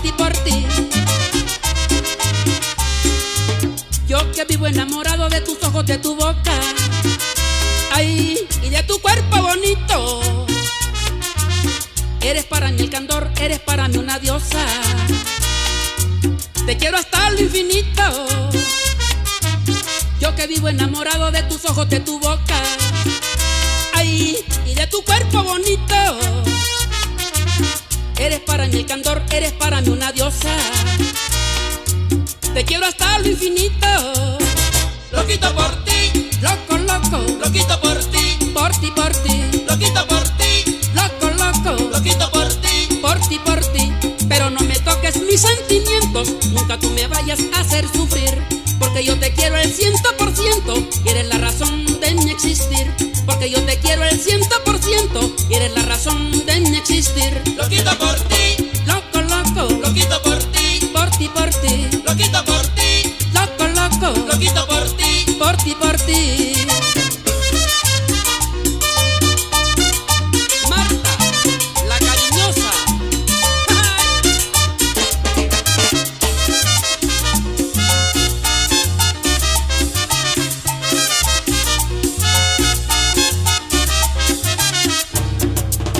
ti, por ti. Yo que vivo enamorado de tus ojos, de tu boca, ay, y de tu cuerpo bonito. Eres para mí el candor, eres para mí una diosa. Te quiero hasta lo infinito. Yo que vivo enamorado de tus ojos, de tu boca, ay, y de tu cuerpo bonito. Eres para mí el candor, eres para mí una diosa. Te quiero hasta lo infinito. Loquito por ti, Loco, loco, loquito por ti, por ti, por ti. loquito por ti, Loco, loco, loquito por ti. por ti, por ti. Pero no me toques mis sentimientos, nunca tú me vayas a hacer sufrir. Porque yo te quiero el 100% y eres la razón de mi existir. Porque yo te quiero el 100% y eres la razón de mi existir. Loquito por ti, Loco, loco, loquito por ti, por ti, por ti. loquito por ti, Loco, loco, loquito por ti. por ti, por ti. Marta, la cariñosa.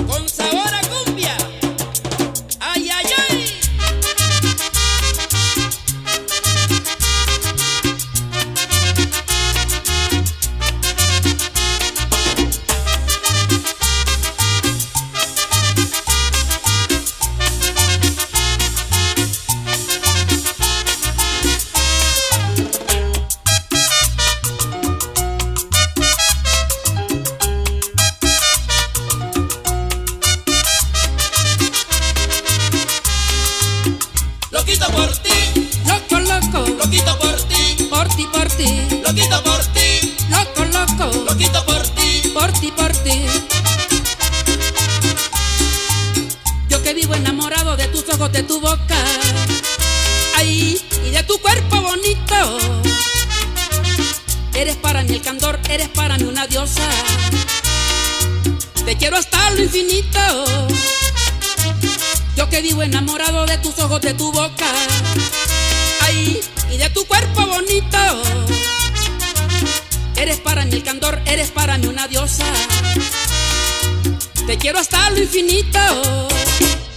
Con sabor a cumbia. Ay, ay, ay. Loquito por ti, Loco, loco, loquito por ti, por ti, por ti. loquito por ti, Loco, loco, loquito por ti. por ti, por ti. Yo que vivo enamorado de tus ojos, de tu boca, ay, y de tu cuerpo bonito. Eres para mí el candor, eres para mí una diosa. Te quiero hasta lo infinito. Yo que vivo enamorado de tus ojos, de tu boca, ay, y de tu cuerpo bonito. Eres para mí el candor, eres para mí una diosa. Te quiero hasta lo infinito.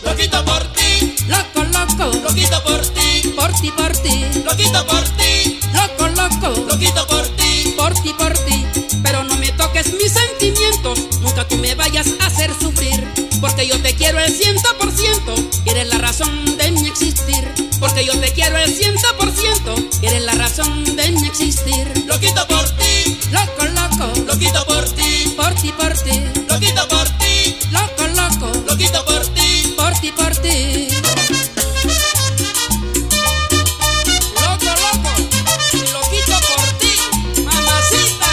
Loquito por ti, Loco, loco, loquito por ti, por ti, por ti. loquito por ti, Loco, loco, loquito por ti. por ti, por ti. Pero no me toques mis sentimientos, nunca tú me vayas a hacer sufrir. Porque yo te quiero el 100% y eres la razón de mi existir. Porque yo te quiero el 100% y eres la razón de mi existir. Loquito por ti, Loco, loco, loquito por ti, por ti, por ti. loquito por ti, Loco, loco, loquito por ti. por ti, por ti. Loco, loco, loquito por ti, mamacita.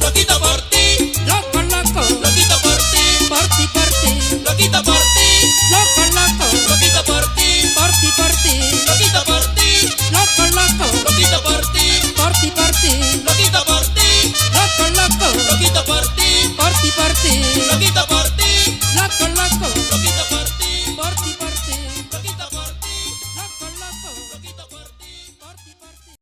Loquito por ti, Loco, loco, loquito por ti, por ti, por ti. loquito por ti, Loco, loco, loquito por ti, por ti, por ti. loquito por ti, Loco, loco, loquito por ti, por ti, por ti. loquito por ti, Loco, loco, loquito por ti, por ti, por ti. loquito por